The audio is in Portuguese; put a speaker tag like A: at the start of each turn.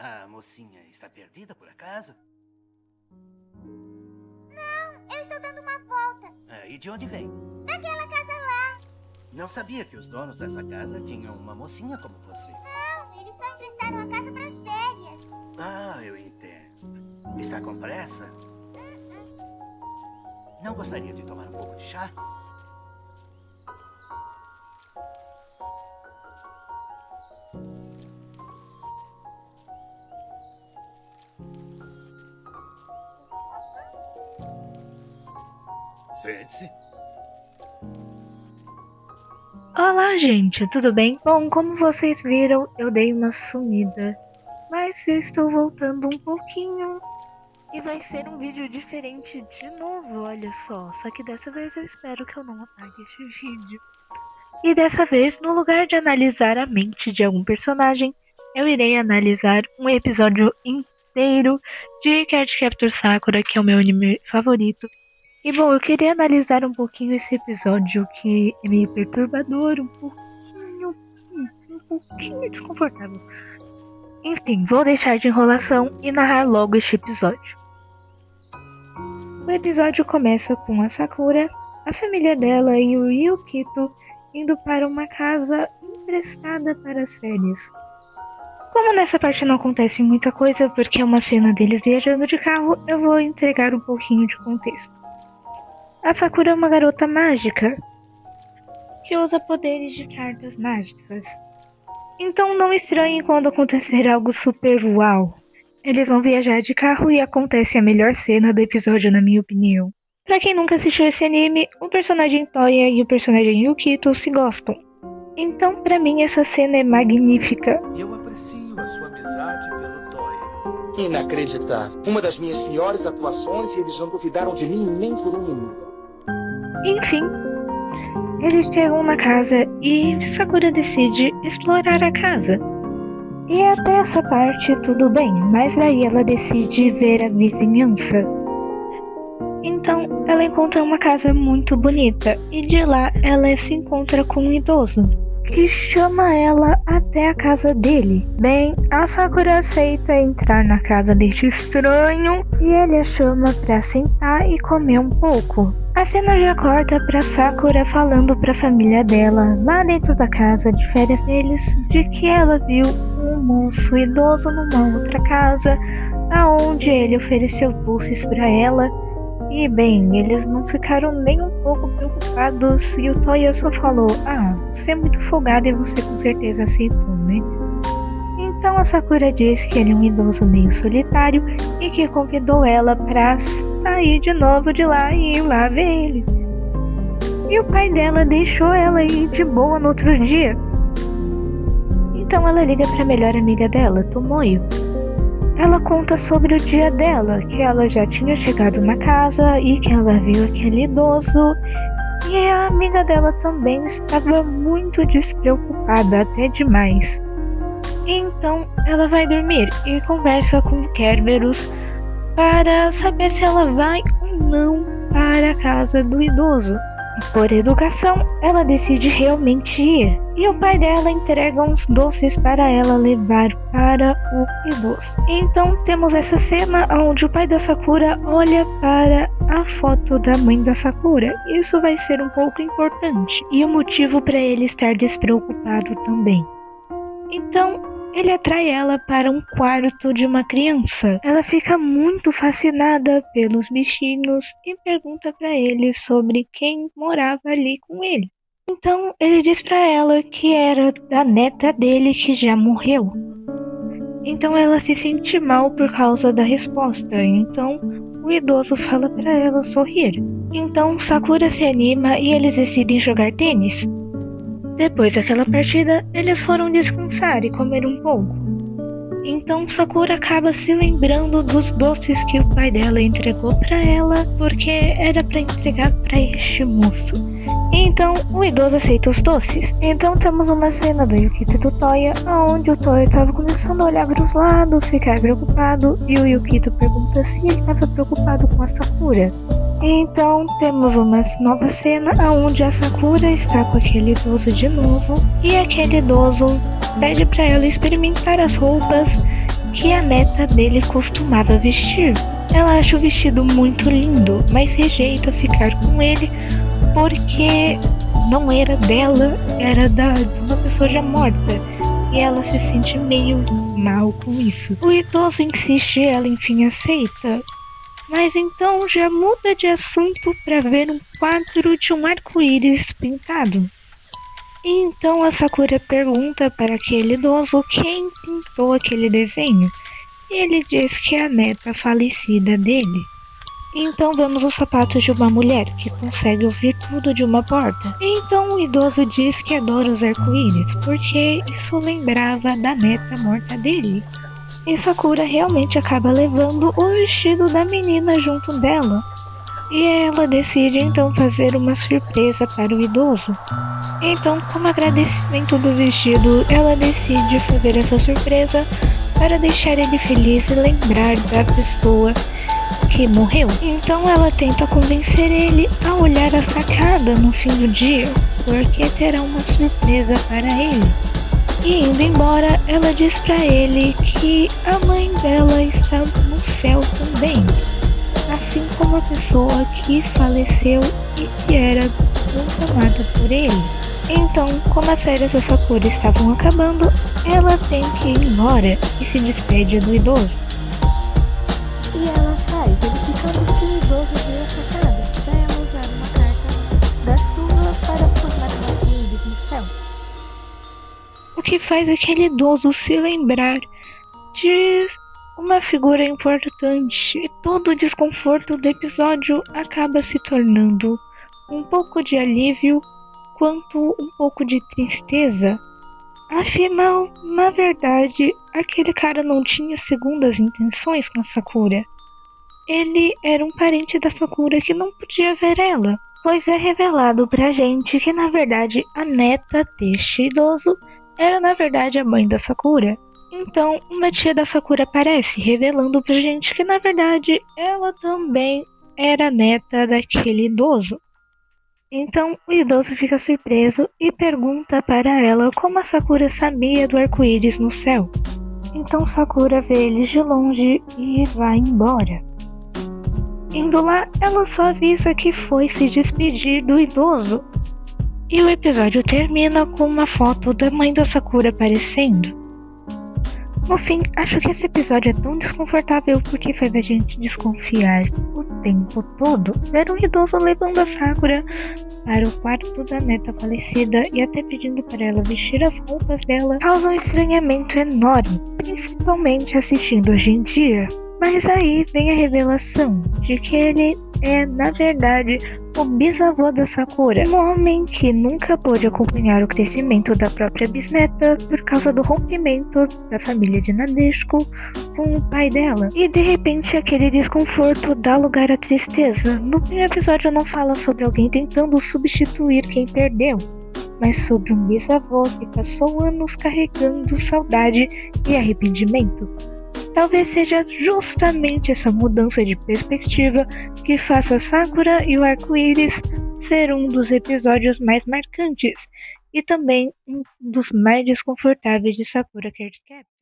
A: A mocinha está perdida por acaso?
B: Não, eu estou dando uma volta.
A: E de onde vem?
B: Daquela casa lá.
A: Não sabia que os donos dessa casa tinham uma mocinha como você.
B: Não, eles só emprestaram a casa para as férias.
A: Eu entendo. Está com pressa? Não gostaria de tomar um pouco de chá? Sente-se.
C: Olá, gente, tudo bem? Bom, como vocês viram, eu dei uma sumida, mas estou voltando um pouquinho e vai ser um vídeo diferente de novo, olha só. Só que dessa vez eu espero que eu não apague este vídeo. E dessa vez, no lugar de analisar a mente de algum personagem, eu irei analisar um episódio inteiro de Cardcaptor Sakura, que é o meu anime favorito. E bom, eu queria analisar um pouquinho esse episódio que é meio perturbador, um pouquinho desconfortável. Enfim, vou deixar de enrolação e narrar logo este episódio. O episódio começa com a Sakura, a família dela e o Yukito indo para uma casa emprestada para as férias. Como nessa parte não acontece muita coisa porque é uma cena deles viajando de carro, eu vou entregar um pouquinho de contexto. A Sakura é uma garota mágica que usa poderes de cartas mágicas. Então não estranhe quando acontecer algo super uau. Eles vão viajar de carro e acontece a melhor cena do episódio, na minha opinião. Pra quem nunca assistiu esse anime, o personagem Toya e o personagem Yukito se gostam. Então, pra mim, essa cena é magnífica.
D: Eu aprecio a sua amizade pelo Toya.
E: Inacreditável. Uma das minhas piores atuações e eles não duvidaram de mim nem por um minuto.
C: Enfim, eles chegam na casa e Sakura decide explorar a casa. E até essa parte tudo bem, mas daí ela decide ver a vizinhança. Então ela encontra uma casa muito bonita e de lá ela se encontra com um idoso que chama ela até a casa dele. Bem, a Sakura aceita entrar na casa deste estranho e ele a chama pra sentar e comer um pouco. A cena já corta pra Sakura falando pra família dela, lá dentro da casa de férias deles, de que ela viu um moço idoso numa outra casa, aonde ele ofereceu doces pra ela. E bem, eles não ficaram nem um pouco preocupados e o Toya só falou: você é muito folgado e você com certeza aceitou, né? Então a Sakura diz que ele é um idoso meio solitário e que convidou ela pra sair de novo de lá e ir lá ver ele. E o pai dela deixou ela ir de boa no outro dia. Então ela liga pra melhor amiga dela, Tomoyo. Ela conta sobre o dia dela, que ela já tinha chegado na casa e que ela viu aquele idoso. E a amiga dela também estava muito despreocupada, até demais. Então ela vai dormir e conversa com Kerberos para saber se ela vai ou não para a casa do idoso. Por educação, ela decide realmente ir. E o pai dela entrega uns doces para ela levar para o idoso. Então temos essa cena onde o pai da Sakura olha para a foto da mãe da Sakura. Isso vai ser um pouco importante e o motivo para ele estar despreocupado também. Então ele atrai ela para um quarto de uma criança. Ela fica muito fascinada pelos bichinhos e pergunta para ele sobre quem morava ali com ele. Então ele diz para ela que era da neta dele que já morreu. Então ela se sente mal por causa da resposta. Então o idoso fala para ela sorrir. Então Sakura se anima e eles decidem jogar tênis. Depois daquela partida, eles foram descansar e comer um pouco. Então Sakura acaba se lembrando dos doces que o pai dela entregou para ela, porque era para entregar para este moço. Então o idoso aceita os doces. Então temos uma cena do Yukito e do Toya, onde o Toya estava começando a olhar para os lados, ficar preocupado, e o Yukito pergunta se ele estava preocupado com a Sakura. Então temos uma nova cena onde a Sakura está com aquele idoso de novo e aquele idoso pede para ela experimentar as roupas que a neta dele costumava vestir. Ela acha o vestido muito lindo, mas rejeita ficar com ele porque não era dela, era de uma pessoa já morta. E ela se sente meio mal com isso. O idoso insiste e ela enfim aceita. Mas então já muda de assunto para ver um quadro de um arco-íris pintado. E então a Sakura pergunta para aquele idoso quem pintou aquele desenho. E ele diz que é a neta falecida dele. Então vemos os sapatos de uma mulher que consegue ouvir tudo de uma porta. Então o idoso diz que adora os arco-íris porque isso lembrava da neta morta dele. E Sakura realmente acaba levando o vestido da menina junto dela. E ela decide então fazer uma surpresa para o idoso. Então, como agradecimento do vestido, ela decide fazer essa surpresa para deixar ele feliz e lembrar da pessoa que morreu. Então ela tenta convencer ele a olhar a sacada no fim do dia, porque terá uma surpresa para ele. E indo embora, ela diz para ele que a mãe dela está no céu também, assim como a pessoa que faleceu e que era muito amada por ele. Então, como as férias da Sakura estavam acabando, ela tem que ir embora e se despede do idoso. E ela sai, verificando se o idoso viu a sacada, para ela usar uma carta da chuva para formar um arco-íris no céu. O que faz aquele idoso se lembrar de uma figura importante e todo o desconforto do episódio acaba se tornando um pouco de alívio quanto um pouco de tristeza. Afinal, na verdade, aquele cara não tinha segundas intenções com a Sakura. Ele era um parente da Sakura que não podia ver ela, pois é revelado pra gente que na verdade a neta deste idoso era na verdade a mãe da Sakura. Então, uma tia da Sakura aparece, revelando pra gente que na verdade ela também era neta daquele idoso. Então, o idoso fica surpreso e pergunta para ela como a Sakura sabia do arco-íris no céu. Então Sakura vê eles de longe e vai embora. Indo lá, ela só avisa que foi se despedir do idoso. E o episódio termina com uma foto da mãe da Sakura aparecendo. No fim, acho que esse episódio é tão desconfortável porque faz a gente desconfiar o tempo todo. Ver um idoso levando a Sakura para o quarto da neta falecida e até pedindo para ela vestir as roupas dela causa um estranhamento enorme, principalmente assistindo hoje em dia. Mas aí vem a revelação de que ele é, na verdade, o bisavô da Sakura, um homem que nunca pôde acompanhar o crescimento da própria bisneta por causa do rompimento da família de Nadeshiko com o pai dela. E de repente aquele desconforto dá lugar à tristeza. No primeiro episódio não fala sobre alguém tentando substituir quem perdeu, mas sobre um bisavô que passou anos carregando saudade e arrependimento. Talvez seja justamente essa mudança de perspectiva que faça Sakura e o arco-íris ser um dos episódios mais marcantes e também um dos mais desconfortáveis de Sakura Card Captor.